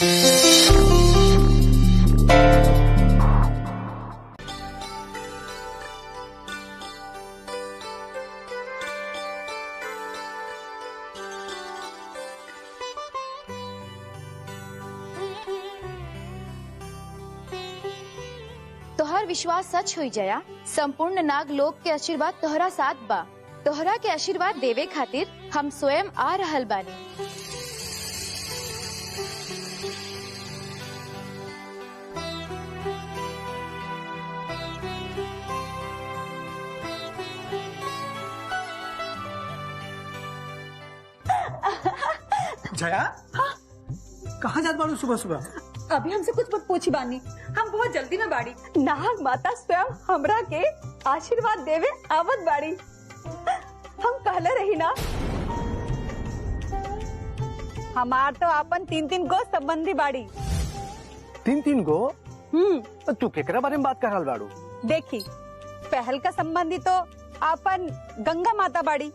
तोहर विश्वास सच हुई जया। संपूर्ण नाग लोक के आशीर्वाद तोहरा साथ बा। तोहरा के आशीर्वाद देवे खातिर हम स्वयं आ रहल बानी। जया, कहाँ जात बाड़ू सुबह सुबह? अभी हमसे कुछ मत पूछी बानी, हम बहुत जल्दी में बाड़ी। नाग माता स्वयं हमरा के आशीर्वाद देवे आवत बाड़ी। हम कहले रही ना, हमार तो अपन 3-3 गो संबंधी बाड़ी। 3-3 गो? तो तू केकरा बारे में बात कर रहल बाड़ू? देखी, पहल का संबंधी तो अपन गंगा माता बाड़ी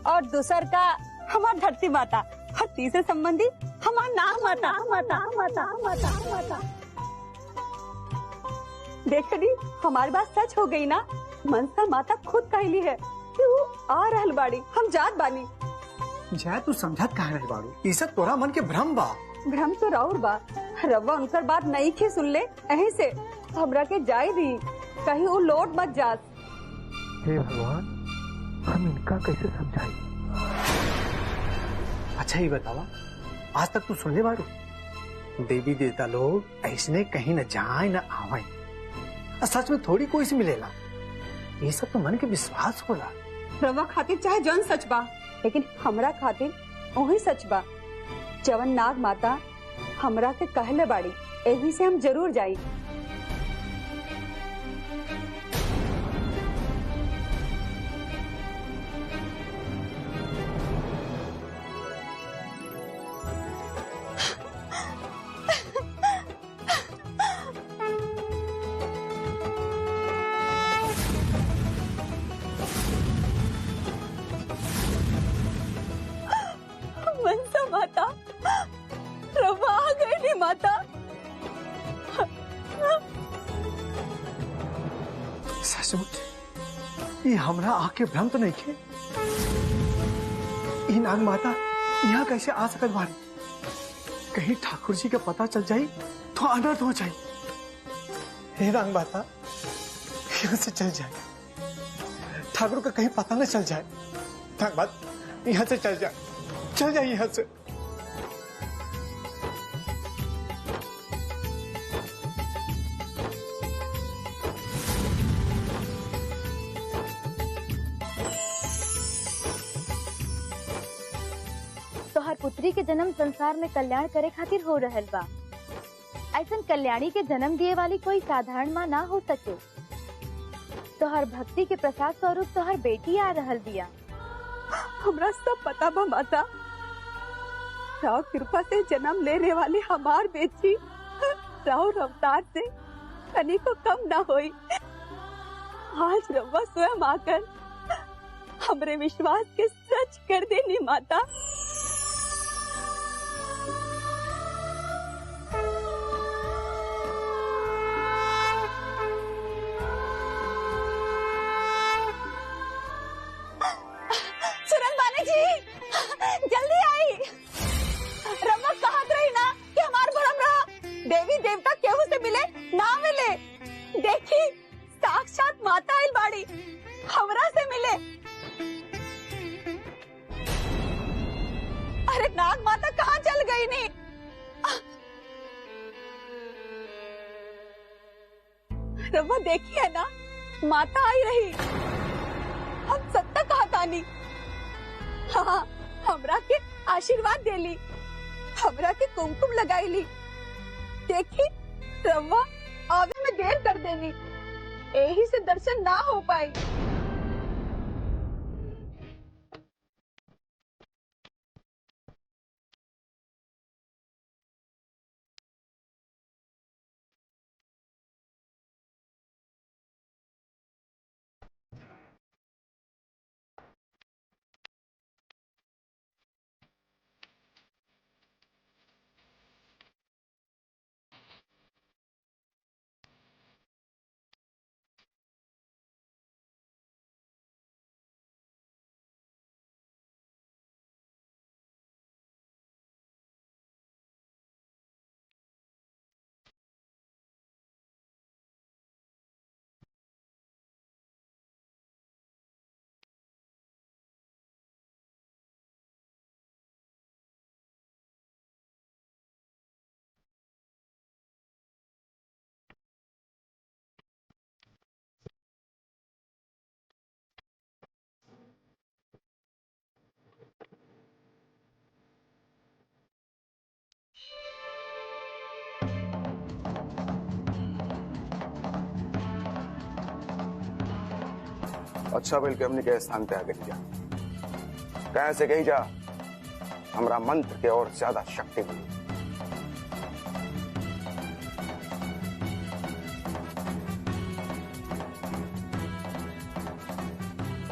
और दूसर का हमार धरती माता और तीसरे संबंधी हमार नाग माता। देखनी, हमारी बात सच हो गई ना। मनसा माता खुद कहली है कि वो आ रहल बाड़ी, हम जात बानी। जया, तू समझत कहाँ रह बाड़ू? ई सब तोरा मन के भ्रम बा। भ्रम तो राउर बा, रवा उनकर बात नहीं खे सुन ले, यहीं से हमरा के जाए दी, कहीं वो लौट मत जात। हे भगवान, हम इनका कैसे समझाई? अच्छा ही बतावा, आज तक तू सुन ले बाड़ू? देवी देवता लोग ऐसने कहीं न जाए न आवे, सच में थोड़ी कोई से मिलेला। ये सब तो मन के विश्वास होला। रवा खातिर चाहे जौन सच बा, लेकिन हमरा खातिर वही सच बा। जवन नाग माता हमरा के कहले बाड़ी, यही से हम जरूर जाई। मनसा माता, रवा आ गई नी माता। सचमुच ये हमरा आके भ्रम तो नहीं खे? ये नाग माता यहाँ कैसे आ सकत बारी? कहीं ठाकुर जी का पता चल जाई तो अनर्थ हो जाई। हे नाग माता, यहाँ से चल जाए, ठाकुर का कहीं पता न चल जाए। नाग माता, यहाँ से चल जाए, चल जाए यहाँ से। तोहर पुत्री के जन्म संसार में कल्याण करे खातिर हो रहल बा। ऐसन कल्याणी के जन्म दिए वाली कोई साधारण माँ ना हो सके। तोहर भक्ति के प्रसाद स्वरूप तोहर बेटी आ रहल बिया। हमरा सब पता बा माता, राव कृपा से जन्म लेने वाली हमार बेटी राव अवतार से कनी को कम ना होई। आज रवा स्वयं आकर हमरे विश्वास के सच कर देनी माता। सुरन बाने जी, जल्दी आई। रवा कहत रही ना कि हमार भरम रहा, देवी देवता केहू से मिले ना मिले। देखी, साक्षात माता आइल बाड़ी, हमरा से मिले। अरे नाग माता कहाँ चल गई नी? रवा देखी है ना, माता आई रही। हम सत्ता कहा तानी। हाँ, हमरा के आशीर्वाद देली, हमरा के कुमकुम लगाईली। देखी, रवा आवे में देर कर देनी, यही से दर्शन ना हो पाई। अच्छा बिल के हमने के स्थान पे आ गई जा कहीं से कही जा हमरा मंत्र के और ज्यादा शक्ति मिली।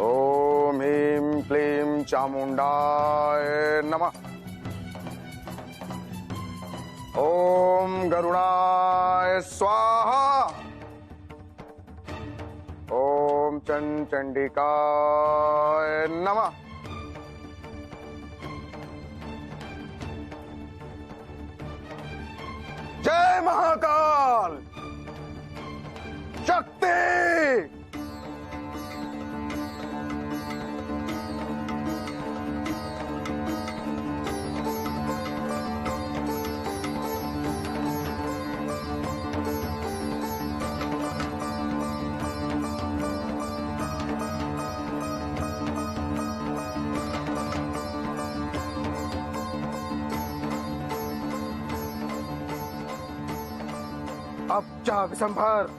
ओम ह्रीं क्लीं चामुंडाय नमः। ओम गरुड़ाय स्वाहा। ओम चंडिकाय नमः। जय महाकाल शक्ति। अब जाग संभर।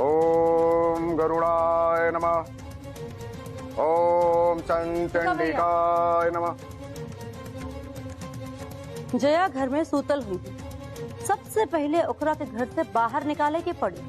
ओम गरुड़ाय नमः। ओम चंडिकाय नमः। जया घर में सूतल हुई थी। सबसे पहले ओकरा के घर से बाहर निकाले के पड़ी।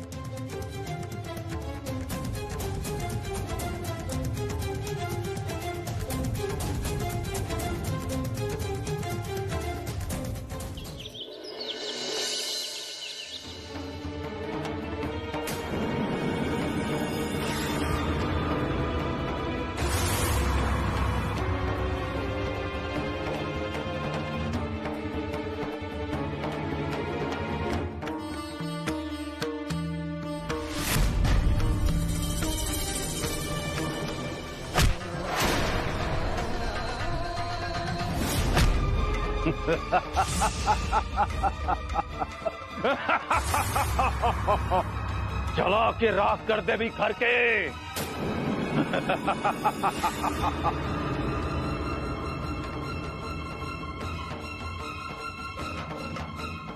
चला के राख कर दे भी घर के।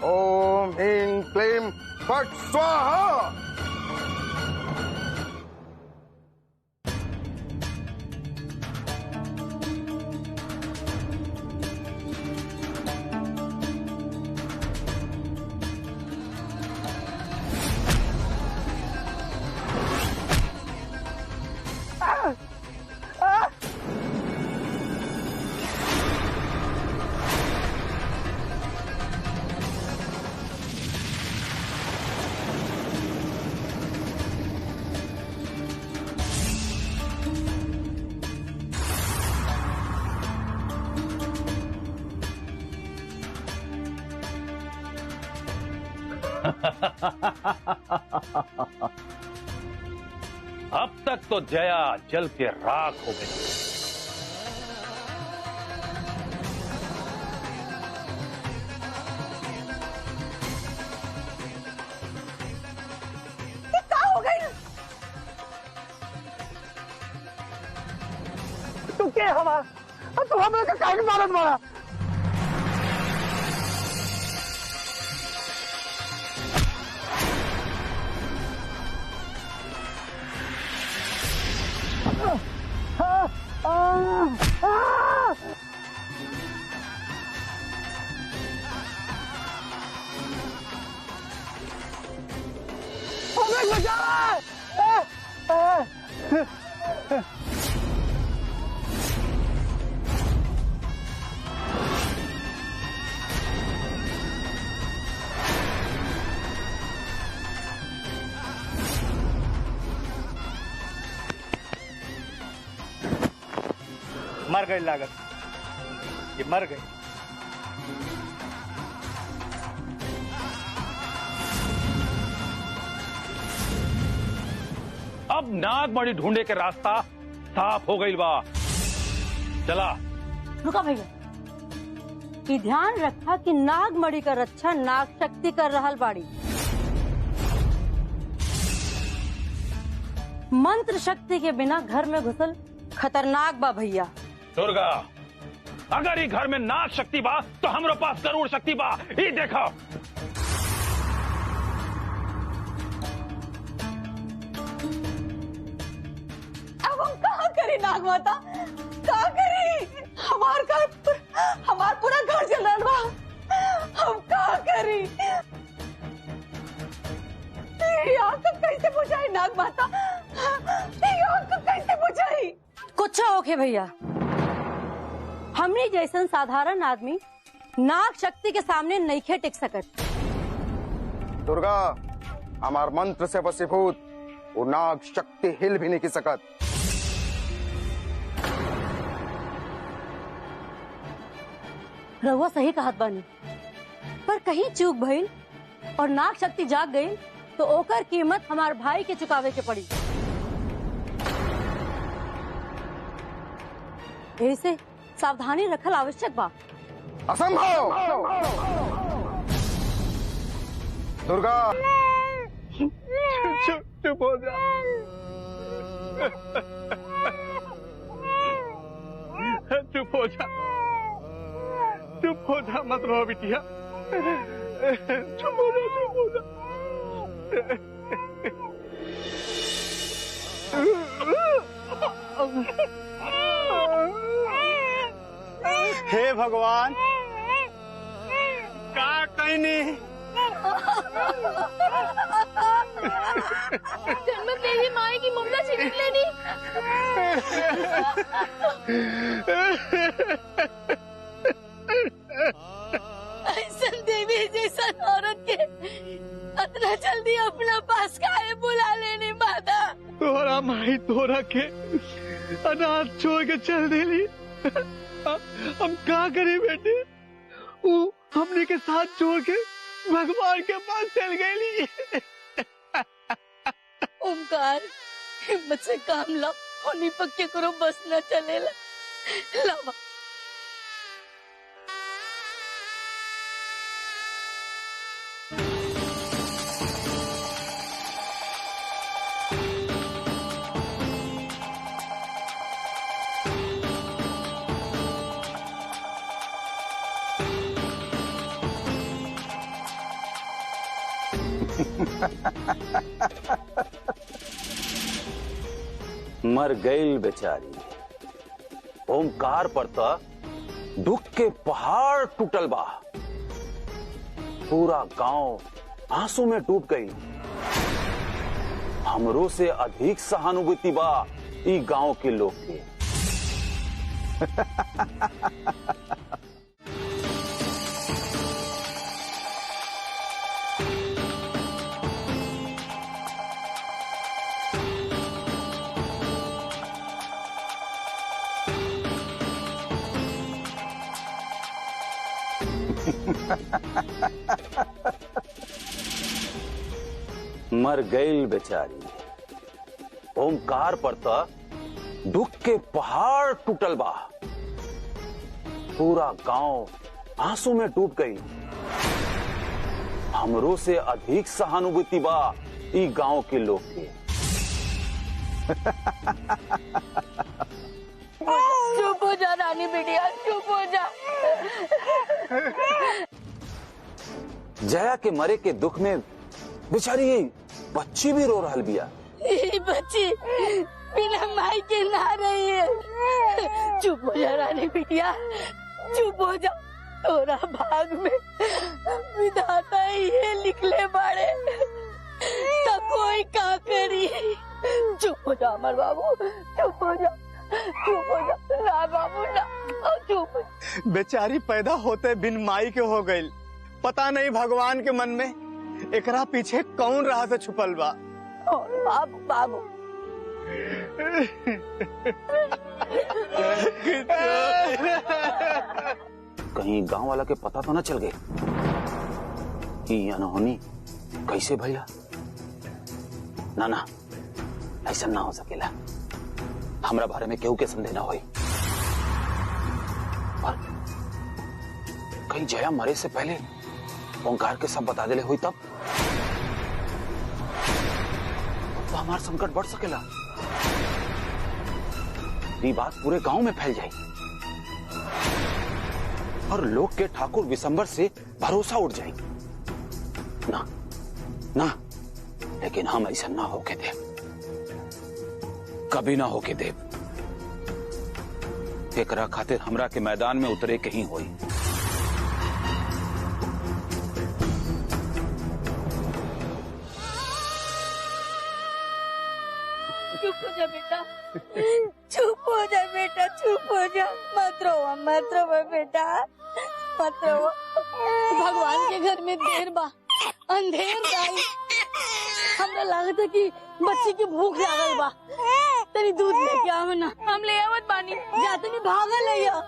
ओम ह्रीं क्लीं फट स्वाहा। अब तक तो जया जल के राख हो गई। क्या हो गई? तू क्या हवा तू हमें का काहे मारत मारा। मर गई लागत, ये मर गई। अब नागमणि ढूंढे के रास्ता साफ हो गई बा। चला। रुका भैया, कि ध्यान रखा कि नागमणि का रक्षा नाग शक्ति कर रहल बाड़ी। मंत्र शक्ति के बिना घर में घुसल खतरनाक बा भैया। दुर्गा, अगर ये घर में नाग शक्ति बा तो हमरो पास गरुड़ शक्ति बा। ये देखो। नाग माता, का करी? हमार पूरा घर जल रहा बा, हम का करी? ये आग को कैसे बुझाई नाग माता? ये आग को कैसे बुझाई? कुछ होके भैया, हमने जैसन साधारण आदमी नाग शक्ति के सामने नहीं टिक सकत। दुर्गा, हमार मंत्र से वशीभूत वो नाग शक्ति हिल भी नहीं की सकत। रहुआ सही कहत बानी, पर कहीं चूक भइल और नाग शक्ति जाग गई तो ओकर कीमत हमार भाई के चुकावे के पड़ी। ऐसे सावधानी रखल आवश्यक बा। असंभव! दुर्गा, चुप हो जा। चुप हो जा, चुप हो जा, मत रो बिटिया। चुप हो जा, चुप हो जा। हे भगवान, का कहीं नहीं जन्म देवी माई की ममता छीन लेनी। ऐसन देवी जैसन औरत के इतना जल्दी अपना पास काहे बुला लेने माता? तोरा माई तोरा के अनाथ छोड़ के चल देली। हम क्या करें बेटे? वो हमने के साथ छोड़ के भगवान के पास चल गई। ओमकार, हिम्मत से काम ला, होनी पक्के करो, बस न चलेला। लावा। मर गई बेचारी। ओमकार पर तो दुख के पहाड़ टूटल बा। पूरा गांव आंसू में डूब गई। हमरो से अधिक सहानुभूति बा ई गांव के लोग के। मर गई बेचारी। ओमकार पर तो दुख के पहाड़ टूटल बा। पूरा गांव आंसू में डूब गई। हमरो से अधिक सहानुभूति बा ई गांव के लोग के। चुप हो जा रानी बिटिया, चुप हो जा। जया के मरे के दुख में बेचारी ये बच्ची भी रो रहल बिया। ये बच्ची बिना माई के ना रही है। चुप हो जा रानी बिटिया, चुप हो जा। तोरा भाग में विधाता ये लिखले बाड़े, तो कोई का करी। चुप हो जा अमर बाबू, चुप हो जा, चुप हो जा। ना बाबू ना, चुप हो जा। बेचारी पैदा होते बिन माई के हो गई। पता नहीं भगवान के मन में एकरा पीछे कौन राह से छुपल बा। बाबू बाबू कहीं गांव वाला के पता तो न चल गए कि अनहोनी कैसे भैया? ना ना, ऐसा ना हो सकेला। हमरा बारे में केहू के संदेह ना होई। पर कहीं जया मरे से पहले ओंकार के सब बता देले हुई तब तो हमारा संकट बढ़ सकेला। ये बात पूरे गांव में फैल जाए और लोग के ठाकुर विशंबर से भरोसा उठ जाए। ना ना, लेकिन हम ऐसा ना होके दे, कभी ना होके दे। एकरा खातिर हमरा के मैदान में उतरे के ही होई। चुप हो जा बेटा, चुप हो जा बेटा, चुप हो जा, मत रो बेटा, मत रो। भगवान के घर में देर बा, अंधेर जाई। हमरा लागत है कि बच्ची की भूख लागल बा, तनी दूध लेके आवे ना। हम ले आवत बानी, जाते नहीं भागल है या।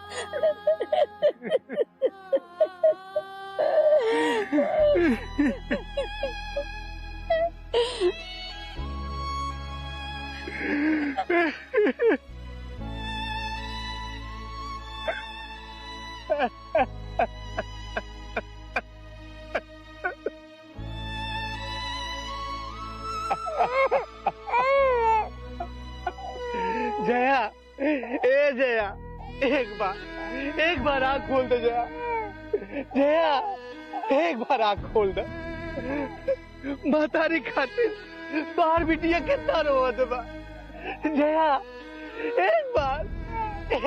जया, ए जया, एक बार आँख खोल दे जया, जया, एक बार आँख खोल दे। मातारी खातिर बाहर बिटिया कितना रोवत बा। जया,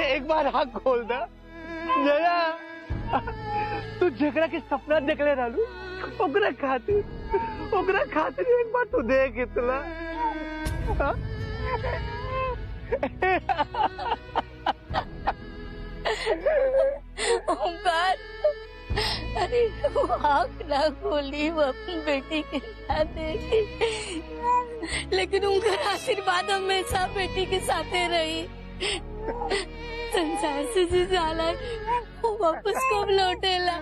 एक बार आँख खोल दे। जया, तू जगरा के सपना देखले रहलू, ओकरा खातिर एक बार तू देख इतना। ओंकार, अरे वो आँख ना खोली, वो अपनी बेटी के साथ देखी, लेकिन उनका आशीर्वाद हमेशा बेटी के साथ रही। संसार से जो जाला वो वापस कब लौटेला।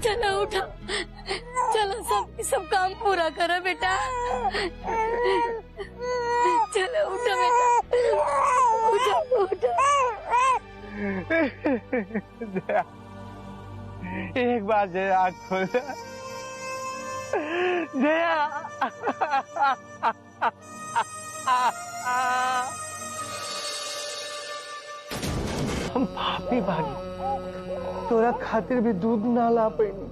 चलो उठो, चलो सब काम पूरा करो बेटा, चलो उठो बेटा, उठो। जया, एक बार जया आँख खोल दे। जया, हम पापी बानी, तोरा खातिर भी दूध ना ला पैनी।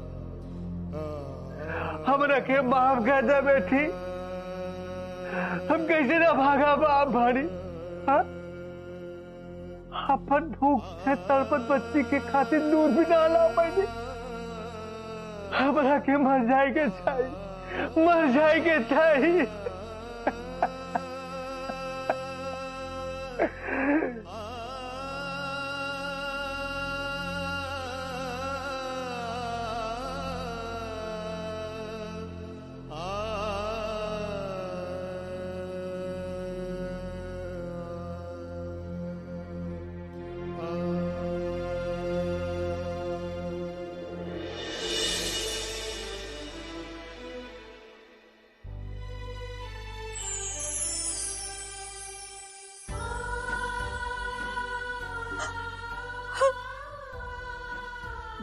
हमरा के माफ कर दे बेटी, हम कैसे ना भागा बाप भारी। हाँ? अपन भूख से तड़पत बच्ची के खातिर दूध भी ना ला पैनी। हमरा के मर जाए के चाहिए।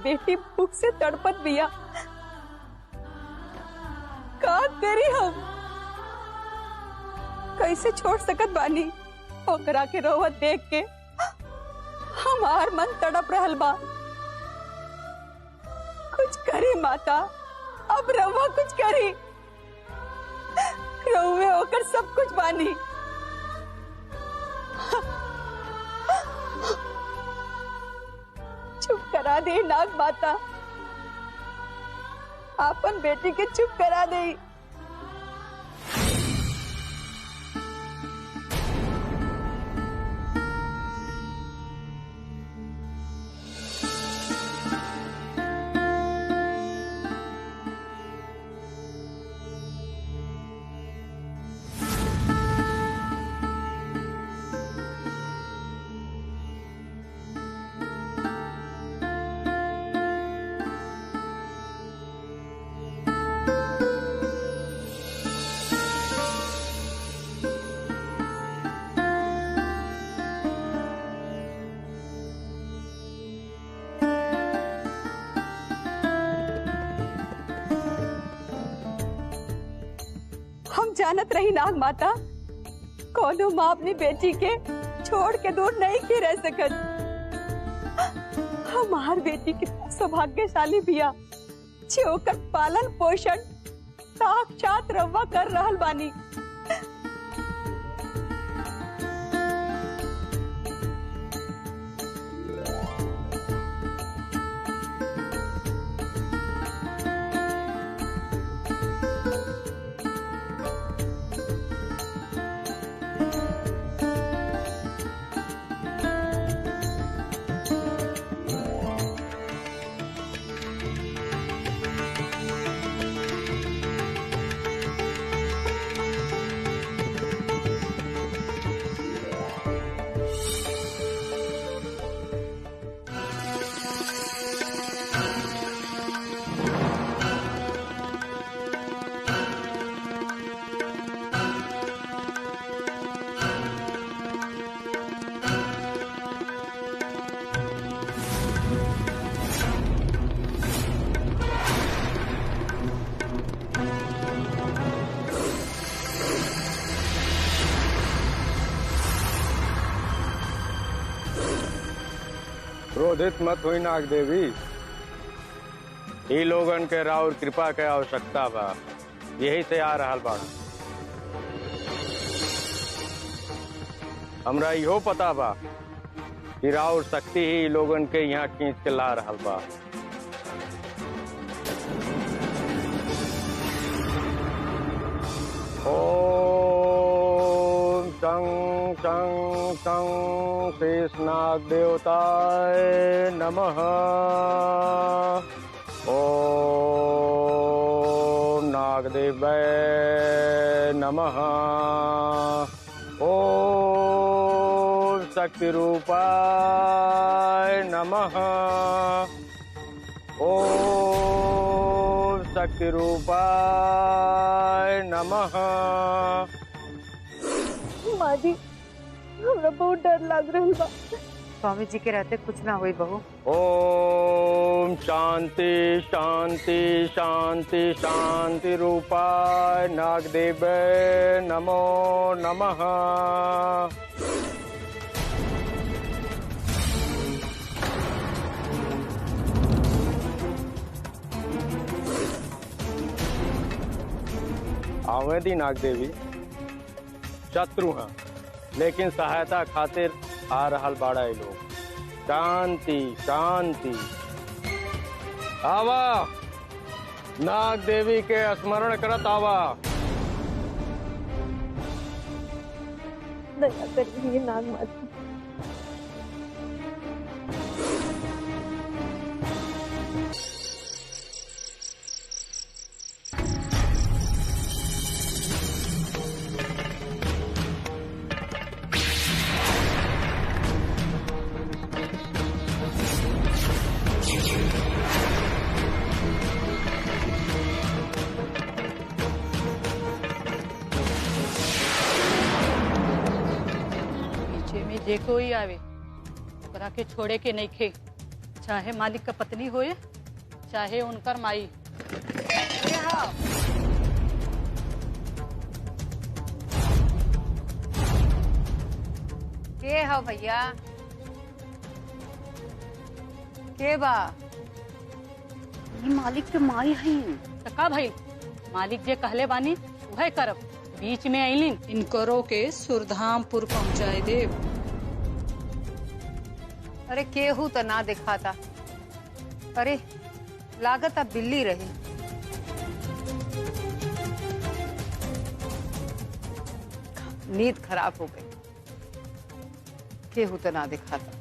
बेटी भूख से तड़पत बिया, का करी हम, कैसे छोड़ सकत बानी। ओकरा के रोवत देख के हमार मन तड़प रहल बा। कुछ करी माता, अब रवा कुछ करी, रहुए होकर सब कुछ बानी। चुप करा दे नाग माता, आपन बेटी के चुप करा दे। जानत रही नाग माता, कोनो माँ अपनी बेटी के छोड़ के दूर नहीं की रह सकत। हमार बेटी कितना सौभाग्यशाली बिया, जे ओकर पालन पोषण साक्षात रवा कर रहल बानी। क्रोधित मत हुई नाग देवी। ई लोगन के राउर कृपा के आवश्यकता बा, यही से आ रहा बा। हमरा इहो पता बा कि राउर शक्ति ही लोगन के यहाँ खींच के ला रहा बा। ओम शं शं शं शेषनाग देवताय नमः। ओम नागदेवाय नमः। ओम शक्ति रूपाय नमः। ओम शक्ति रूपाय नमः। माँ जी हमरा बहुत डर लग रहा बा। स्वामी जी के रहते कुछ ना हुई बहू। ओम शांति शांति शांति शांति रूपाय नागदेवाय नमो नमः। आवेदी नागदेवी शत्रु हैं, लेकिन सहायता खातिर आ रहल बाड़ा ये लोग। शांति शांति। आवा नाग देवी के स्मरण करत आवा। दया करिए नाग माता। जे कोई आवे ओकरा के छोड़े के नहीं खे, चाहे मालिक का पत्नी होए चाहे उनकर माई। के हो भैया? के बा? मालिक के माई है तो का भाई, मालिक जे कहले बानी वह करब। बीच में आईलिन इनकरो के सुरधामपुर पहुँचाए देव। अरे केहू तो ना दिखाता। अरे लागत अब बिल्ली रही। नींद खराब हो गई। केहू तो ना दिखाता।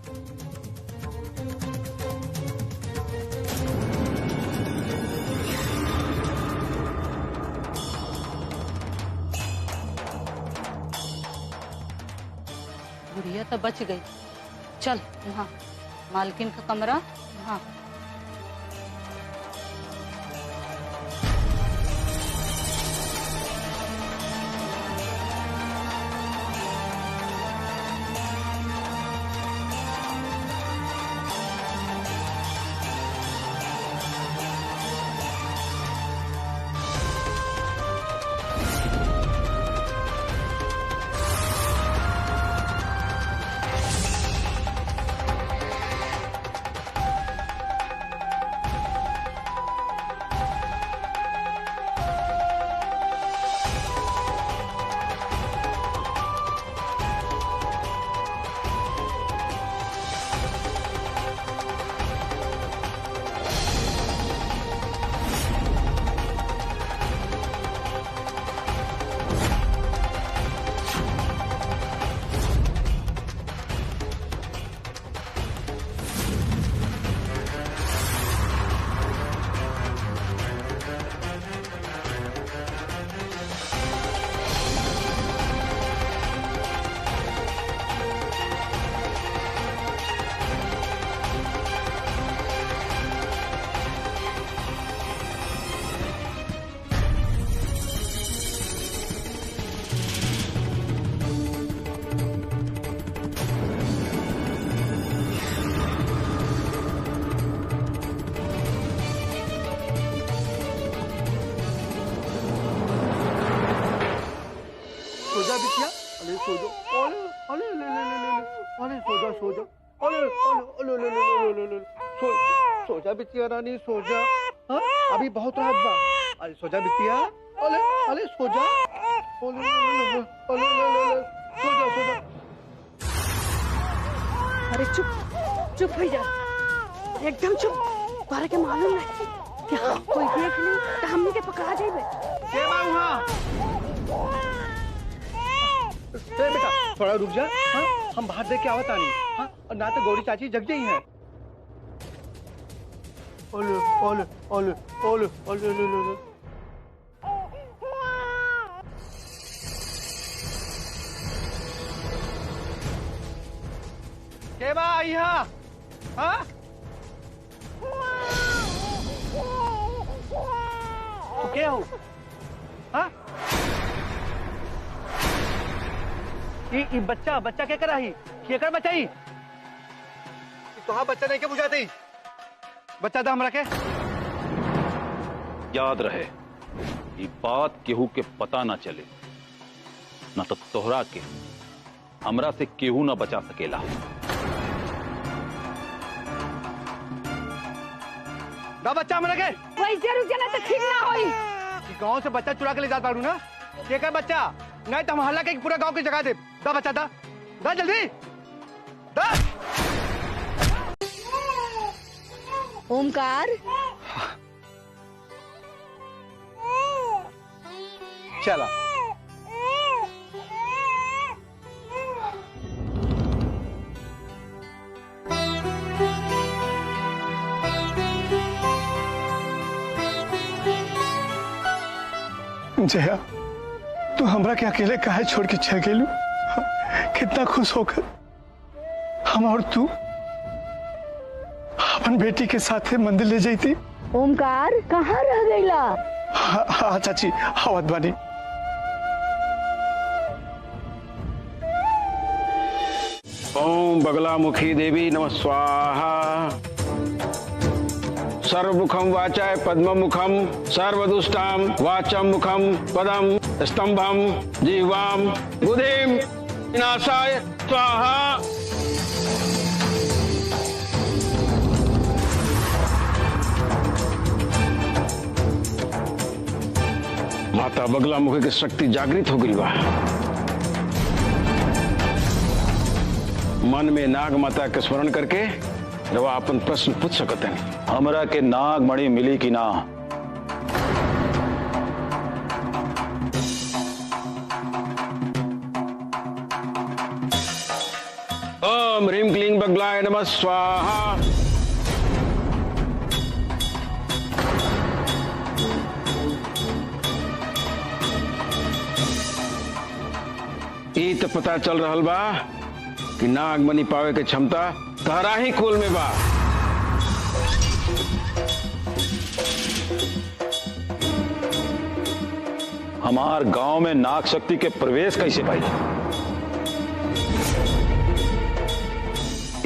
बुढ़िया तो बच गई। चल वहाँ मालकिन का कमरा। हाँ सो जा बिटिया, अरे सो जा। अरे अरे ले ले ले ले, अरे सो जा सो जा। ओले ओले ओले ओले ओले सो जा बिटिया रानी सो जा। हाँ अभी बहुत रात बा। अरे सो जा बिटिया। ओले ओले सो जा। ओले ओले ओले ओले सो जा सो जा। अरे चुप चुप हो जा, एकदम चुप। तोहरा के मालूम नहीं कि हाँ कोई देख ली तो हमने के पकड़ा जाइबे। के बा वहाँ? बेटा थोड़ा रुक जा। हाँ हम बाहर देख के आवत आनी। हाँ ना तो गौरी चाची जग गई हैं। ओले ओले ओले ओले ओले ओले। के बा यहाँ? हाँ क्या हो? हाँ ये बच्चा बच्चा क्या करा ही? क्या कर बच्चा ही? तो हाँ बच्चा नहीं क्या बुझाते? बच्चा था हमरा के? याद रहे ये बात केहू के पता ना चले, ना तो तोहरा के हमरा से केहू ना बचा सकेला। दा बच्चा हमरा के? वैसे रुक जाना तो ठीक ना होई। गांव से बच्चा चुरा के ले जाता ना? क्या कर बच्चा? नहीं तो हम हल्ला के पूरा गांव की जगह दे। दा बच्चा दा, दा जल्दी दा। ओमकार चला जया तू हमरा के अकेले काहे छोड़ के चल गेलू? कितना खुश होकर हम और तू अपन बेटी के साथ मंदिर ले जाती। ओमकार कहाँ रह गईला? हाँ चाची आवत बानी। ओम बगलामुखी देवी नमः स्वाहा। सर्वमुखम वाचाय पद्ममुखम सर्वदुष्टाम वाचम मुखम पदम स्तंभम जीवाम बुद्धिम विनाशाय स्वाहा। माता बगलामुखी की शक्ति जागृत हो गई बा। मन में नाग माता के स्मरण करके रवा अपन प्रश्न पूछ सकते हैं। हमरा के नाग मणि मिली कि ना? ओम ह्रीं क्लीं बगलाय नमः स्वाहा। ई तो पता चल रहल बा कि नागमणि पावे के क्षमता तहरा ही कुल में बा। हमार गांव में नाग शक्ति के प्रवेश कैसे पाई?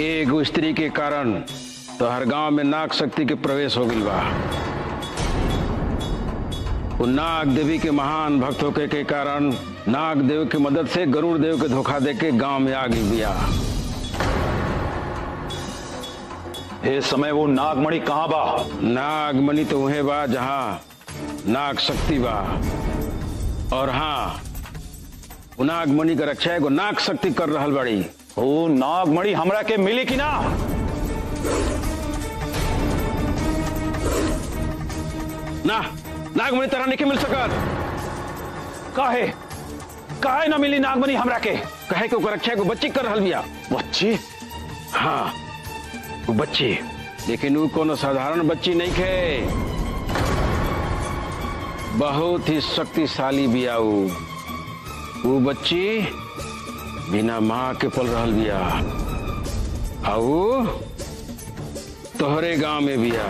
एक स्त्री के कारण तो हर गांव में नाग शक्ति के प्रवेश हो गई बा। वो नाग देवी के महान भक्त होके के कारण नाग देव की मदद से गरुड़ देव के धोखा देके गांव में आ गई बिया। इस समय वो नागमणि कहाँ बा? नागमणि तो वहीं बा जहां नाग शक्ति बा। और हाँ वो नागमणि का रक्षा एगो नाग शक्ति कर रहल बड़ी। वो नागमणि हमरा के मिली कि ना? ना नागमणि तरह नहीं मिल सकत। काहे काहे ना मिली नागमणि हमरा के? कहे के रक्षा एगो बच्ची कर रहल बिया। बच्ची? हाँ वो बच्ची, लेकिन वो कोनो साधारण बच्ची नहीं खे, बहुत ही शक्तिशाली बिया। वो बच्ची बिना माँ के पल रहल बिया। और तोहरे गांव में बिया।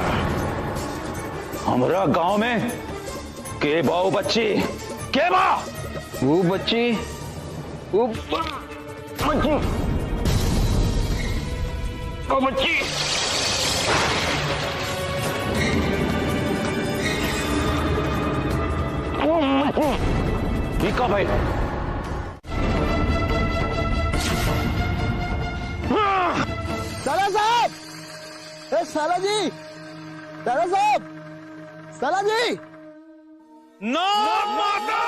हमरा गांव में के बाऊ बच्ची? के बा? वो बच्ची वो बच्ची विका भाई साला जी, साला साहब, साला जी। नाग माता!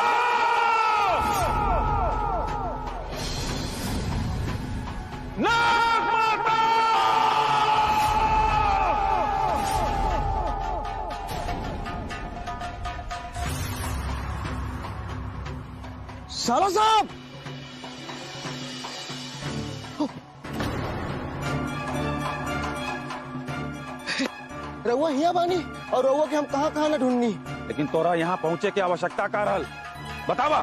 नाग माता! साला साहब, रउआ हिया बानी और रउआ के हम कहाँ कहाँ न ढूंढनी। लेकिन तोरा यहाँ पहुँचे की आवश्यकता का रहल? बतावा,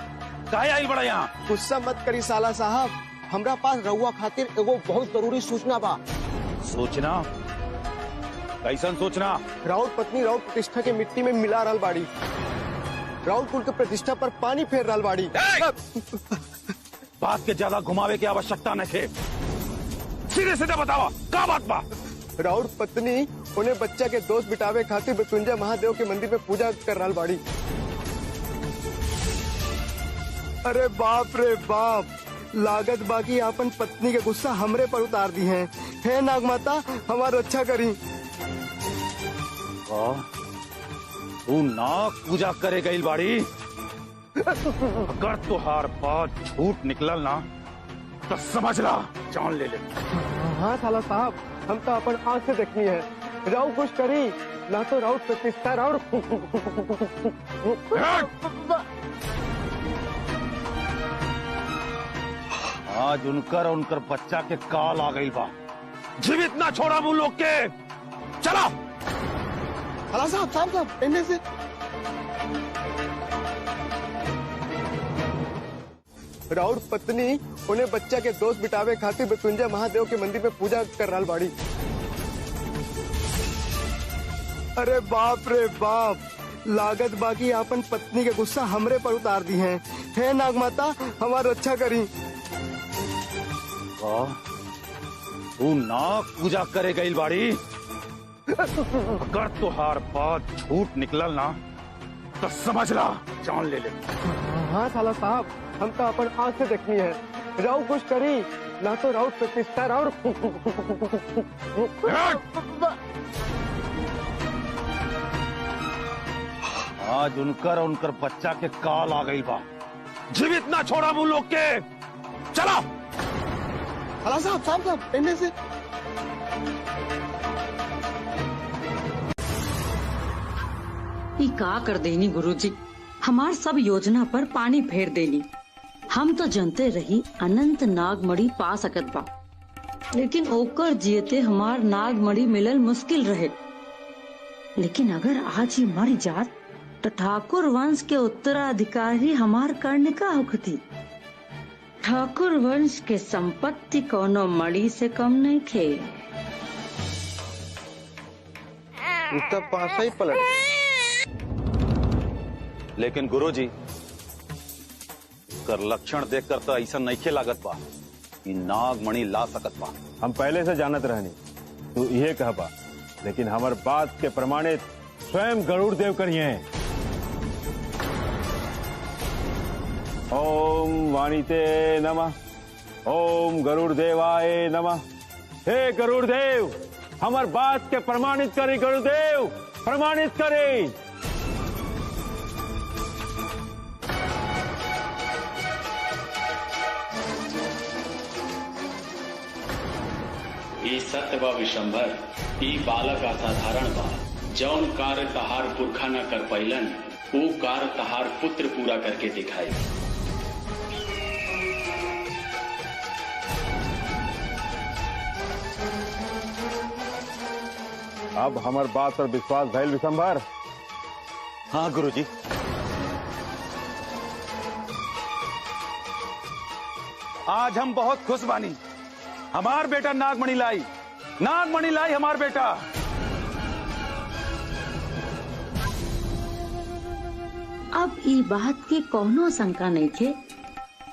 काहे आइल बड़ा यहाँ? गुस्सा मत करी साला साहब, हमरा पास रउआ खातिर एगो बहुत जरूरी सूचना बा। सूचना? कैसन सूचना? राउत पत्नी राउत प्रतिष्ठा के मिट्टी में मिला रहल बाड़ी, राउत कुल के प्रतिष्ठा पर पानी फेर रहल बाड़ी। बात के ज्यादा घुमावे की आवश्यकता नहीं, सीधे सीधे बतावा का बात बा? राउत पत्नी उन्हें बच्चा के दोस्त बिटावे खातिर मृत्युंजय महादेव के मंदिर में पूजा कर रहल बाड़ी। अरे बाप रे बाप, लागत बाकी अपन पत्नी के गुस्सा हमरे पर उतार दी है। हे नाग माता, हमारी रक्षा करी। तू नाग पूजा करे गई बाड़ी? अगर तुहार बात झूठ निकलल ना तो समझ ला जान ले ले। हाँ साला साहब, हम तो अपन आँख से देखनी है। राउत कुछ करी ना तो राउत प्रतिष्ठा राउत। आज उनकर उनकर बच्चा के काल आ गई बा, जीवित ना छोड़ा वो लोग के। चला साला साहब, साहब इनमें से राउत पत्नी उन्हें बच्चा के दोस्त बिटावे खातिर मृत्युंजय महादेव के मंदिर में पूजा कर रहल बाड़ी। अरे बाप रे बाप, लागत बाकी अपन पत्नी के गुस्सा हमरे पर उतार दी है। हे नाग माता, हमारी रक्षा करी। तू नाग पूजा करे गई बाड़ी? अगर तुहार बात झूठ निकलल ना तो समझ ला जान ले ले। हाँ साला साहब, हम तो अपन आँख से देखनी है। राउत कुछ करी ना तो राउत प्रतिष्ठा राउत। आज उनकर उनकर बच्चा के काल आ गई बा, जीवित ना छोड़ा वो लोग के। चला साला साहब, साहब इनमें से ई का कर देनी गुरुजी, हमार सब योजना पर पानी फेर देनी। हम तो जानते रही अनंत नागमणि पा सकत बा, लेकिन ओकर जियते हमार नागमणि मिलल मुश्किल रहे। लेकिन अगर आज ही मर जात तो ठाकुर वंश के उत्तराधिकारी हमार कर्ण का होती। ठाकुर वंश के संपत्ति कोनो मणि से कम नहीं थे। उसका पासा ही पलट। लेकिन गुरुजी, कर लक्षण देखकर तो ऐसा नहीं लागत बा कि नागमणि ला सकत बा। हम पहले से जानत रहनी तू ये कहबा, लेकिन हमार बात के प्रमाणित स्वयं गरुड़ देव करिए। ओम वाणीते नमः, ओम गरुड़ देवाय नमः। हे गरुड़ देव, हमार बात के प्रमाणित करी। गरुड़ देव प्रमाणित करी। ई सत्य व विशंभर, ई बालक असाधारण बा। जौन कार्य तहार पुरखा न कर पैलन, वो कार्य तहार पुत्र पूरा करके दिखाई। अब हमार बात पर विश्वास भइल विशंभर? हाँ गुरुजी। आज हम बहुत खुश बानी। हमार बेटा नागमणि लाई, नागमणि लाई हमार बेटा। अब ई बात की कोनो शंका नहीं थे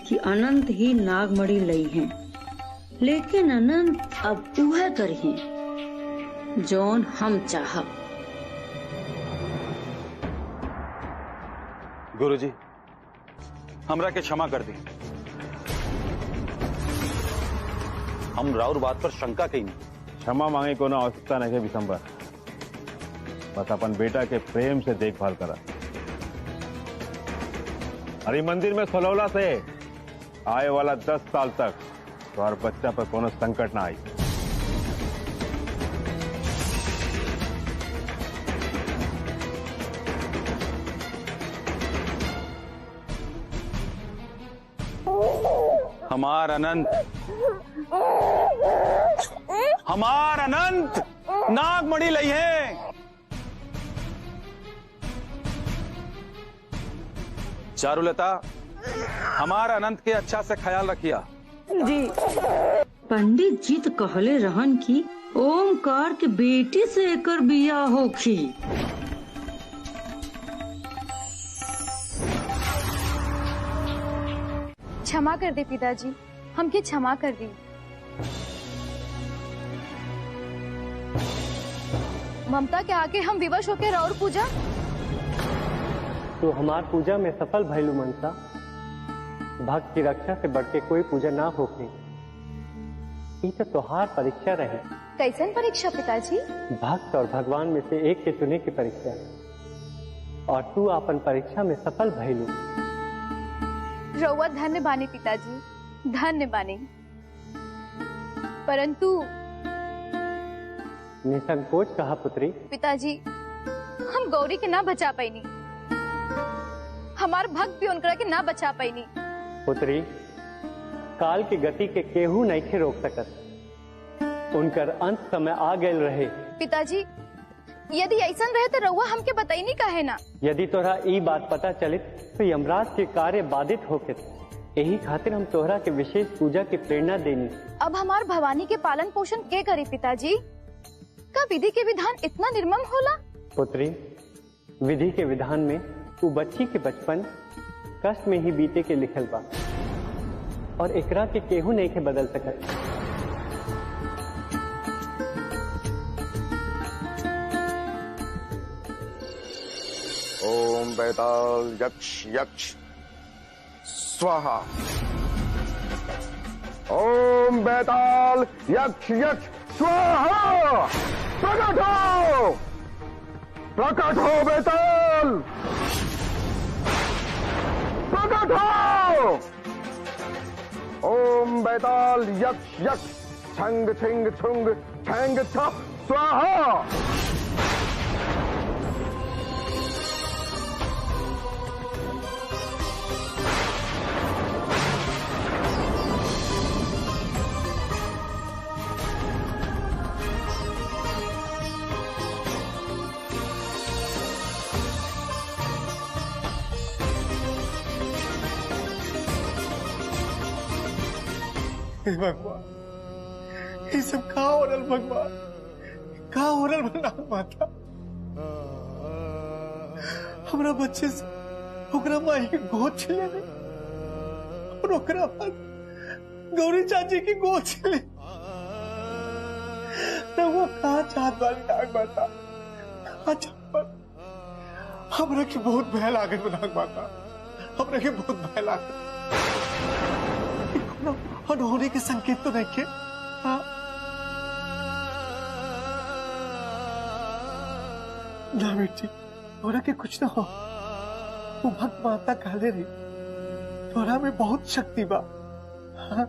कि अनंत ही नागमणि लई हैं, लेकिन अनंत अब वह करी जौन हम चाहब। गुरुजी, हमरा के क्षमा कर दी। हम राउर बात पर शंका कही नहीं, क्षमा मांगे को ना आवश्यकता नहीं है विशंबर। बस अपन बेटा के प्रेम से देखभाल करा। अरे मंदिर में सलौला से आए वाला 10 साल तक तो हर बच्चा पर कोनो संकट ना आई। हमार अनंत नागमणि लई है। चारुलता, हमारा अनंत के अच्छा से ख्याल रखिया। जी पंडित जी तो कहले रहन की ओमकार के बेटी से एकर बियाह होखी। क्षमा कर दे पिताजी, हमके क्षमा कर दी। ममता के आगे हम विवश होकर और पूजा तो हमार पूजा में सफल भैलू मनसा। भक्त की रक्षा से बढ़ के कोई पूजा ना होके ई तो त्योहार परीक्षा रहे। कैसन परीक्षा पिताजी? भक्त और भगवान में से एक के चुने की परीक्षा, और तू अपन परीक्षा में सफल भैलू। रउआ धन्य बानी पिताजी, धन्य बानी। परंतु निसंकोच कहा पुत्री। पिताजी, हम गौरी के ना बचा पाईनी, हमार भक्त भी उनकरा के ना बचा पाईनी। पुत्री, काल की गति के केहू नहीं खे रोक सकत। उनकर अंत समय आ गए रहे। पिताजी, यदि ऐसा रहे तो रउआ हमके बताईनी काहे ना? यदि तोहरा ई बात पता चलित तो यमराज के कार्य बाधित होके, यही खातिर हम तोहरा के विशेष पूजा की प्रेरणा देनी। अब हमार भवानी के पालन पोषण के करी पिताजी? का विधि के विधान इतना निर्मम होला? पुत्री, विधि के विधान में तू बच्ची के बचपन कष्ट में ही बीते के लिखल बा, और एकरा के केहू नहीं के बदल सकत। ओम बैताल यक्ष यक्ष स्वाहा। ओम बैताल यक्ष यक्ष स्वाहा। प्रकट हो, प्रकट हो बैताल, प्रकट हो। ओम बैताल यक्ष यक्ष छंग छिंग छुंग छंग छ स्वाहा। भगवान, ये सब कहा हो रहा भगवान, कहा हो रहा नाग माता? हमारा बच्चे से ओकरा माई के गोद छिले ले, और ओकरा बाद गौरी चाची की गोद छिले। तो वो कहा चाहत वाली नाग माता, कहा चाहत? हमरा के बहुत भय लागत नाग माता, हमरा के बहुत भय लागत। अनहोनी के संकेत तो नहीं के? हाँ? ना बेटी, तोरा के कुछ ना हो। वो भक्त माता कहले रही, तोरा में बहुत शक्ति बा। हाँ?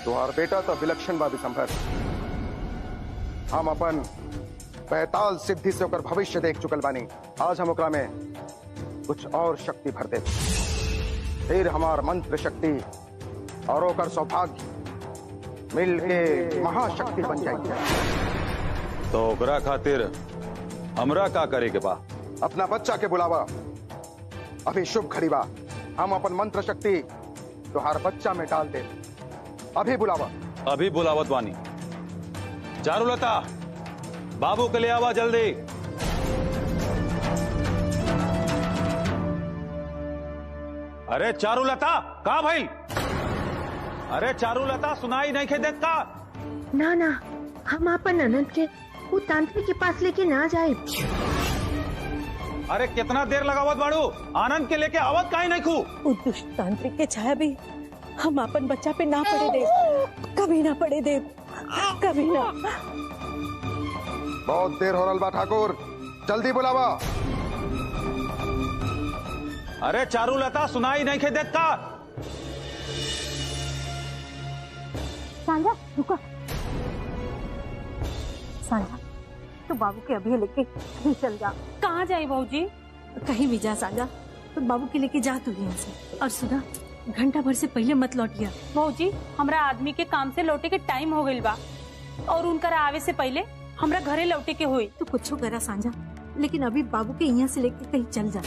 तुहार बेटा तो विलक्षण बा विशंभर। हम अपन बैताल सिद्धि से ओकर भविष्य देख चुकल बानी। आज हम ओकरा में कुछ और शक्ति भर दे, फिर हमार मंत्र शक्ति और ओकर सौभाग्य मिल के महाशक्ति बन जाएगी। तो ओकरा खातिर हमरा का करे के बा? अपना बच्चा के बुलावा, अभी शुभ घड़ी बा। हम अपन मंत्र शक्ति तुहार बच्चा में डाल दे। अभी बुलावा। अभी बुलावत वानी। चारुलता, बाबू के ले आवा जल्दी। अरे चारुलता, का भाई? अरे चारुलता, सुनाई नहीं के देता? ना ना, हम अपन अनंत के वो तांत्रिक के पास लेके ना जाए। अरे कितना देर लगावत बाड़ू, आनंद के लेके आवत काहे नहीं खू। वो दुष्ट तांत्रिक के छाया भी हम अपन बच्चा पे ना पड़े दे, कभी ना पड़े दे, कभी ना। बहुत देर हो रहा बा ठाकुर, जल्दी बुलावा। अरे चारुलता सुनाई नहीं खे देत का। सांझा रुको, सांझा तो बाबू के अभी लेके कहीं चल जा। कहाँ जाए भाऊजी? कहीं भी जा सांझा, तो बाबू के लेके जा तू यहाँ से। और सुना, घंटा भर से पहले मत लौटिया। भाऊजी हमरा आदमी के काम से लौटे के टाइम हो गइल बा और उनकर आवे से पहले हमरा घरे लौटे के हुई। तू कुछ करा सांझा, लेकिन अभी बाबू के यहाँ से लेके कहीं चल जा।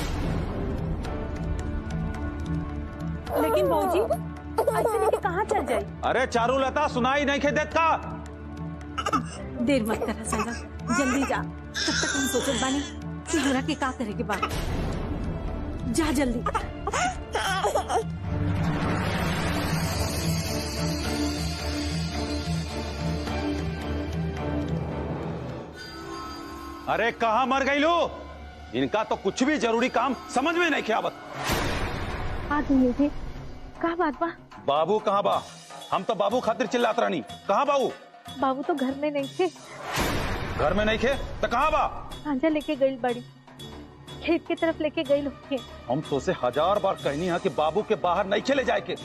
लेकिन भाऊजी ऐसे लेके कहाँ चल जाए? अरे चारुलता सुनाई नहीं खे देत का। देर मत करा सांझा, जल्दी जा। तब तक हम सोचत बानी कि हमरा के का करे के बा। जा जल्दी। अरे कहाँ मर गई लो, इनका तो कुछ भी जरूरी काम समझ में नहीं खे आवत। जी का बात बा? बाबू कहाँ बा? हम तो बाबू खातिर चिल्लात रहनी। कहाँ बाबू? बाबू तो घर में नहीं थे। घर में नहीं थे तो कहाँ बा? सांझा लेके गई बड़ी, खेत की तरफ लेके गई लोग। हम तो से 1000 बार कहनी है कि बाबू के बाहर नहीं चले जाए के।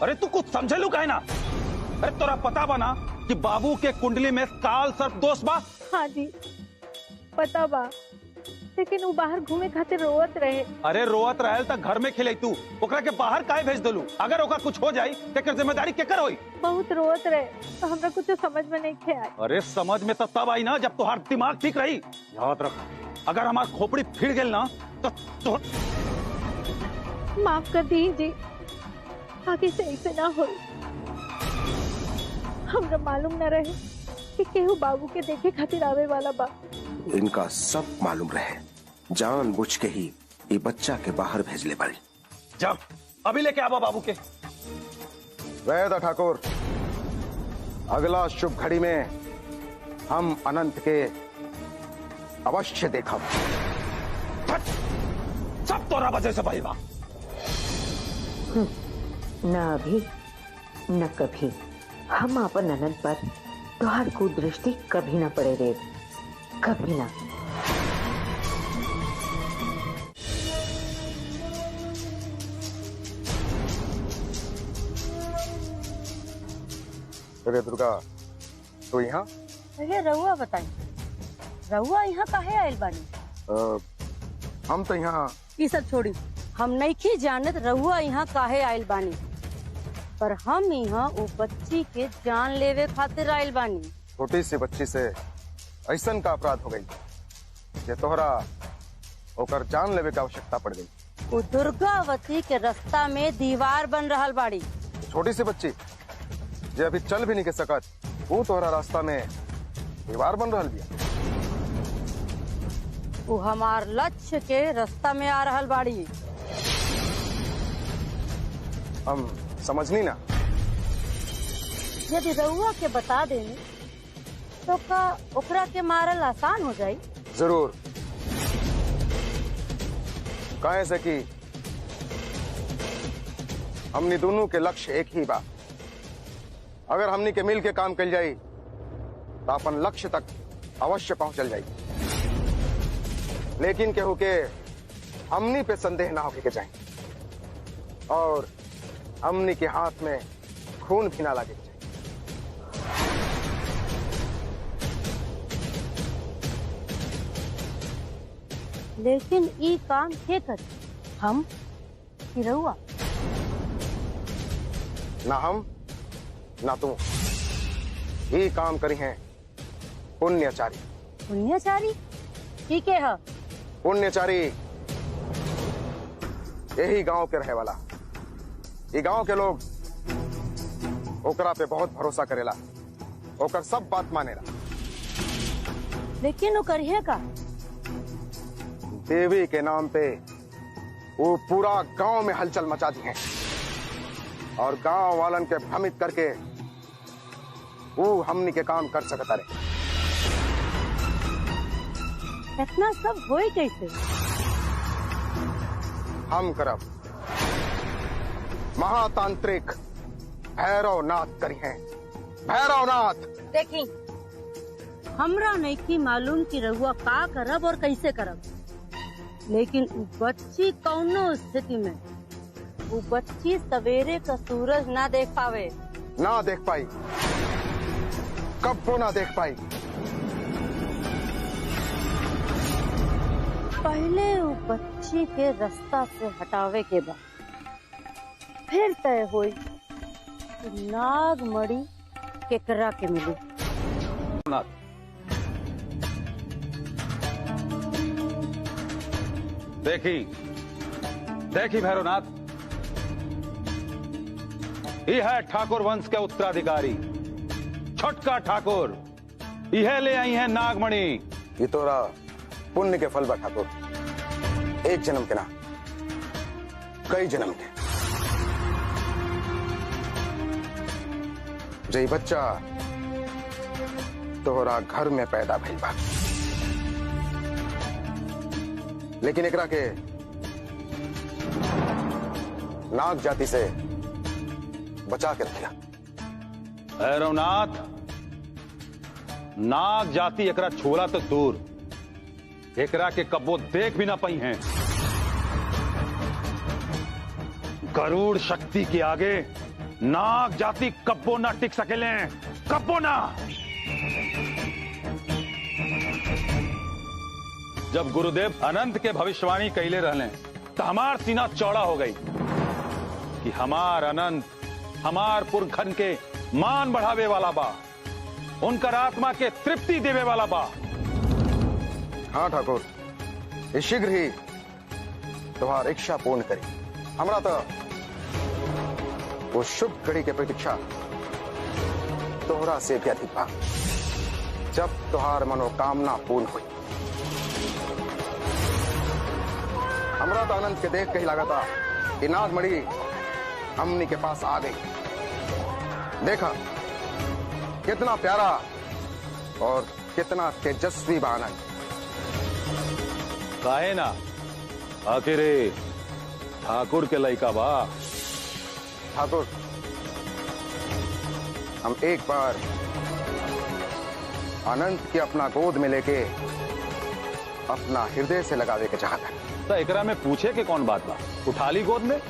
अरे तू कुछ समझे लू काहे ना? अरे तोरा पता बा ना कि बाबू के कुंडली में काल सर्प दोष बा। हाँ जी पता बा, लेकिन वो बाहर घूमे खातिर रोवत रहे। अरे रोवत रहे तो घर में खिले तू, ओकरा के बाहर काहे भेज दलू? अगर ओकरा कुछ हो जाई तेकर जिम्मेदारी केकर होई? बहुत रोवत रहे तो हमरा कुछ समझ में नहीं खे आई। अरे समझ में तो तब आई ना जब तुम्हारा दिमाग ठीक रही। याद रख, अगर हमार खोपड़ी फिर गेल ना तो माफ कर दीजिए, आगे से ऐसे ना हो। हमरा मालूम न रहे कि केहू बाबू के देखे खातिर आवे वाला बा। इनका सब मालूम रहे, जानबूझ के ही ये बच्चा के बाहर भेजले पड़ी। जब अभी लेके आवा बाबू के। वैद ठाकुर, अगला शुभ घड़ी में हम अनंत के अवश्य देखा। सब तोरा वजह से भइल बा। न अभी न कभी हम अपन अनंत पर तोहार कुदृष्टि कभी न पड़े रे, कभी ना। अरे दुर्गा, तो यहाँ? अरे रहुआ बताई, रहुआ यहाँ काहे आयल बानी? हम तो यहाँ। ये सब छोड़ी, हम नहीं जानत रहुआ यहाँ काहे आयल बानी, पर हम यहाँ वो बच्ची के जान लेवे खातिर आयल बानी। छोटी सी बच्ची से ऐसन का अपराध हो गई जे तोहरा ओकर जान लेवे की आवश्यकता पड़ गई। वो दुर्गावती के रास्ता में दीवार बन रहल बाड़ी। छोटी सी बच्ची जे अभी चल भी नहीं के सकत, वो तोहरा रास्ता में दीवार बन रहल बिया। वो हमार लक्ष्य के रास्ता में आ रहल बाड़ी। हम समझनी ना। यदि रहुआ के बता देनी तो का ओकरा के मारल आसान हो जाई? जरूर, काहे से कि हमनी दोनों के लक्ष्य एक ही बा। अगर हमनी के मिल के काम कल जाई तो अपन लक्ष्य तक अवश्य पहुंचल जाई। लेकिन केहू के हमनी पे संदेह ना होके के चाहिए और हमनी के हाथ में खून भी ना लगे। लेकिन ई काम के कर, हम कि रहुआ? ना हम ना तू, ये काम करी हैं पुण्यचारी। पुण्यचारी ठीक है? पुण्यचारी यही गांव के रहे वाला। ये गांव के लोग ओकरा पे बहुत भरोसा करेला, ओकर सब बात मानेला। लेकिन वो करिए का? देवी के नाम पे वो पूरा गांव में हलचल मचा दी है और गांव वालन के भ्रमित करके वो हमनी के काम कर सकता रहे। इतना सब होई कैसे? हम करब महातांत्रिक भैरवनाथ करी हैं। भैरवनाथ देखी, हमरा नहीं की मालूम की रहुआ का करब और कैसे करब, लेकिन उ बच्ची कौनो स्थिति में वो बच्ची सवेरे का सूरज ना देख पावे। ना देख पाई, कब वो ना देख पाई। पहले वो बच्ची के रास्ता से हटावे के बाद फिर तय हुई कि नागमणि केकरा के मिली। देखी देखी भैरवनाथ, यह है ठाकुर वंश के उत्तराधिकारी छोटका ठाकुर, यह ले आई है नागमणि। ये तोरा पुण्य के फल बा ठाकुर, एक जन्म के ना कई जन्म के। जय बच्चा तोहरा घर में पैदा भइल बा, लेकिन एकरा के नाग जाति से बचा के रखिया। भैरवनाथ, नाग जाति एकरा छोला तो दूर, एकरा के कब्बो देख भी ना पाई हैं। गरुड़ शक्ति के आगे नाग जाति कब्बो ना टिक सकेले, कब्बो ना। जब गुरुदेव अनंत के भविष्यवाणी कैले रहले तो हमार सीना चौड़ा हो गई कि हमार अनंत हमार पुरखन के मान बढ़ावे वाला बा, उनकर आत्मा के तृप्ति देवे वाला बा। हाँ ठाकुर, ये शीघ्र ही तुम्हारी इच्छा पूर्ण करी। हमरा तो वो शुभ घड़ी के प्रतीक्षा तोहरा से भी अधिक बा, जब तुहार मनोकामना पूर्ण हुई। हमरा तो आनंद के देख के ही लगा था कि नागमणि हमनी के पास आ गई। देखा कितना प्यारा और कितना तेजस्वी बा आनंद। काहे ना, आखिर ठाकुर के लइका बा। ठाकुर, हम एक बार अनंत के अपना गोद में लेके अपना हृदय से लगावे के चाहता है। तो एकरा में पूछे के कौन बात बा, उठा ली गोद में।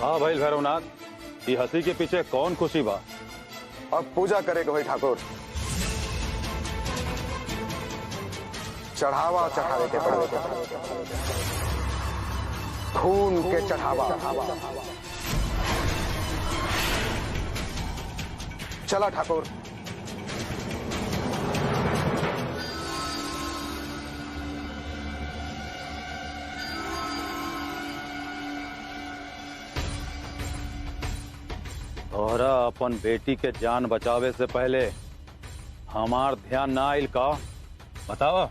हाँ भाई भैरवनाथ, ये हंसी के पीछे कौन खुशी बा? अब पूजा करेगा भाई ठाकुर, चढ़ावा चढ़ावे के पड़े, खून के चढ़ावा। चला ठाकुर। तोहरा अपन बेटी के जान बचावे से पहले हमार ध्यान ना आइल का? बताओ,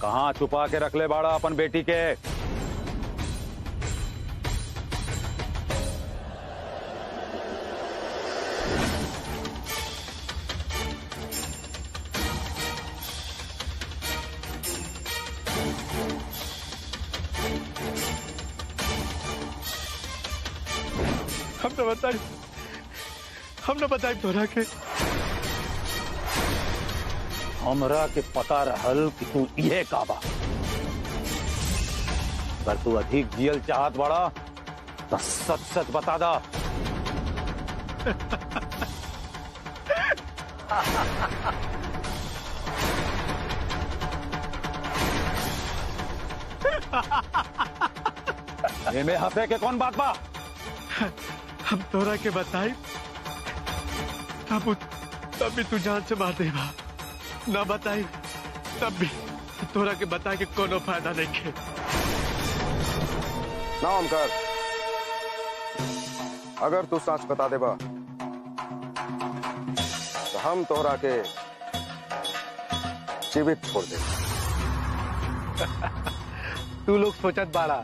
कहाँ छुपा के रख ले बाड़ा अपन बेटी के? हमने बताई तोरा के। हमरा के पता रहल कि तू ये काबा। अगर तू अधिक जियल चाहत बड़ा तो सच सच बता दा। में हंसे के कौन बात बा? हम तोरा के बताई तब भी तू जान से मार देगा। ना बताई तब भी तोरा के बता के कोनो फायदा नहीं है। ना ओमकार, अगर तू सच बता देबा तो हम तोहरा के जीवित छोड़ दे। तू लोग सोचत बाड़ा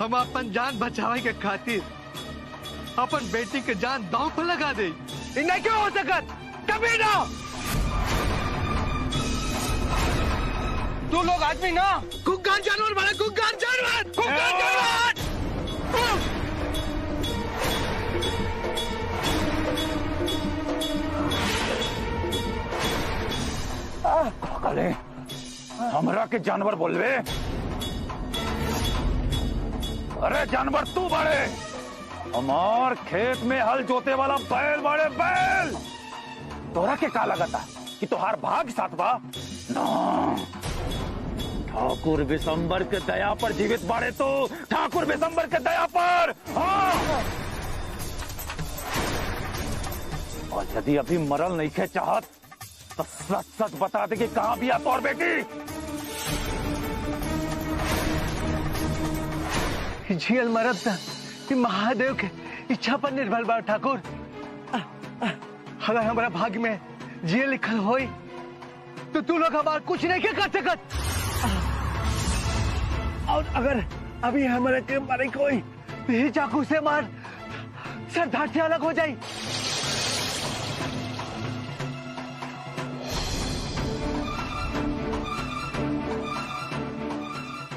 हम अपन जान बचावे के खातिर अपन बेटी के जान दांव पर लगा दे। इन्हें क्यों हो सकत? कभी ना। तू लोग आदमी ना, गुग्गार जानवर बड़ा, गुग्गार जानवर, गुग्गार जानवर। काले हमरा के जानवर बोलवे? अरे जानवर तू बड़े, हमार खेत में हल जोते वाला बैल बड़े बैल। तोरा के का लगता कि तोहार भाग साथ बा? ना, ठाकुर विशंबर के दया पर जीवित बाड़े तो ठाकुर विशंबर के दया पर। हाँ। और यदि अभी मरल नहीं खे चाहत तो सच सच बता दे कि कहां भी आ तोर बेटी। झील मरब कि महादेव के इच्छा पर निर्भर बा ठाकुर। अगर हमारा भाग्य में झील लिखल होई तो तू लोग हमारा कुछ नहीं कर सकत। और अगर अभी हमारे के मारे कोई तो ही चाकू से मार सर धाट से अलग हो जाए।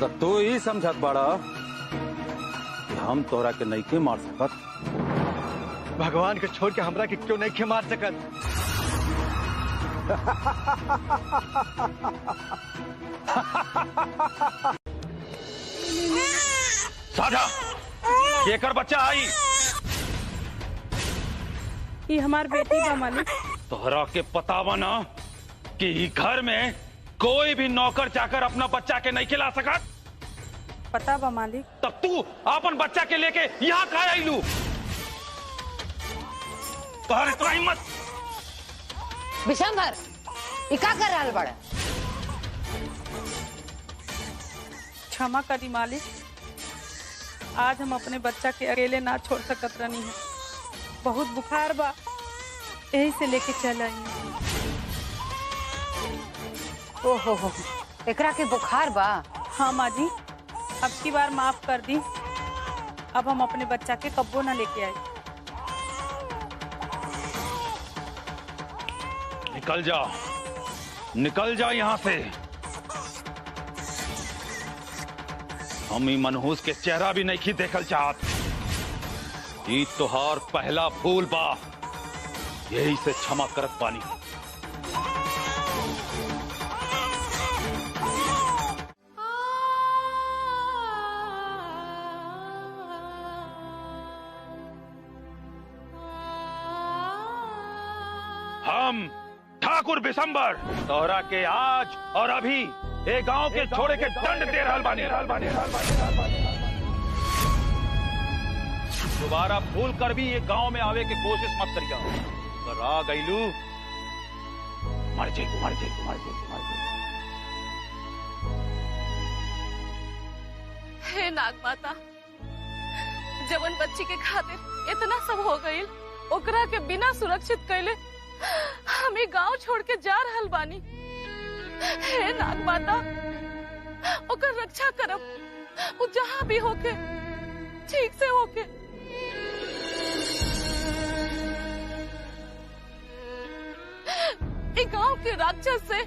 तो तू ही समझत बाड़ा कि हम तोरा के नहीं के मार सकत। भगवान के छोड़ के हमरा के क्यों नहीं के मार सकत? साझा केकर बच्चा आई? ये हमार बेटी बा मालिक। तोहरा के पता बना कि ई घर में कोई भी नौकर चाकर अपना बच्चा के नहीं खिला सकत। पता बा मालिक। तब तू अपन बच्चा के लेके यहाँ कहा आईलू? तोहर इतना हिम्मत? विशंभर, ई का कर रहल बड़ा? क्षमा करी मालिक, आज हम अपने बच्चा के अकेले ना छोड़ सकत रहनी है। बहुत बुखार बा, यही से लेके चल आई। ओहो, एकरा के बुखार बा? हाँ माँ जी, अब की बार माफ कर दी। अब हम अपने बच्चा के कब्बो ना लेके आए। निकल जा, निकल जा यहाँ से। हम ही मनहूस के चेहरा भी नहीं देखल चाहत। ई तोहार पहला भूल बा, यही से क्षमा करत पानी। हम ठाकुर विशंबर तोहरा के आज और अभी ए गांव के छोड़े के दंड दे रहल बानी। दोबारा भूल कर भी ये गांव में आवे की कोशिश मत करिया। अगर आ गईलू मर जाएगी, मर जाएगी, मर जाएगी, मर जाएगी। हे नाग माता, जवन बच्ची के खातिर इतना सब हो गईल, ओकरा के बिना सुरक्षित कैले हम ये गांव छोड़ के जा रहल बानी। हे नाग माता, ओकर रक्षा करब, वो जहाँ भी होके ठीक से होके। एक गांव के राक्षस से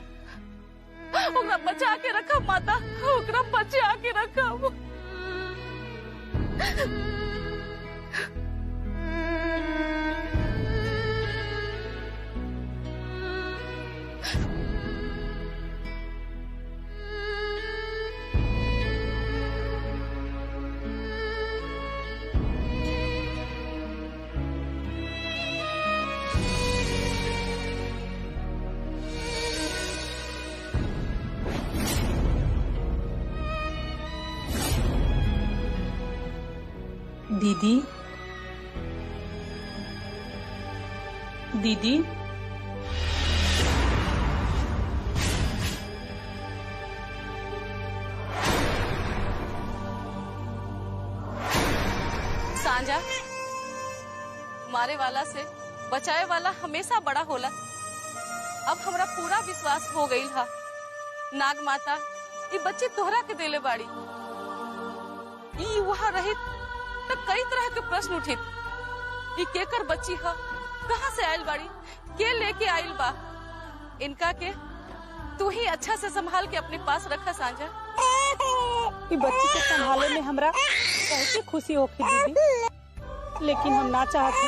ओकरा बचा के रखब माता, ओकरा बचा के रखब। दीदी दीदी सांझा, मारे वाला से बचाए वाला हमेशा बड़ा होला। अब हमरा पूरा विश्वास हो गई हा नाग माता ये बच्चे तोहरा के देले बाड़ी। ई वहाँ रहित तो कई तरह के प्रश्न उठित। ई केकर बच्ची हा, कहाँ से आयल बाड़ी, के लेके आयल बा। इनका के तू ही अच्छा से संभाल के अपने पास रखा सांझा। ये बच्ची के संभाले में हमरा बहुत खुशी होगी दीदी, लेकिन हम ना चाहते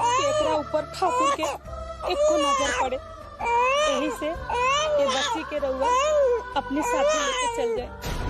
कि एकरा ऊपर ठाकुर के एक को नजर पड़े। यही से ये बच्ची के रउआ अपने साथ लेके चल जाए।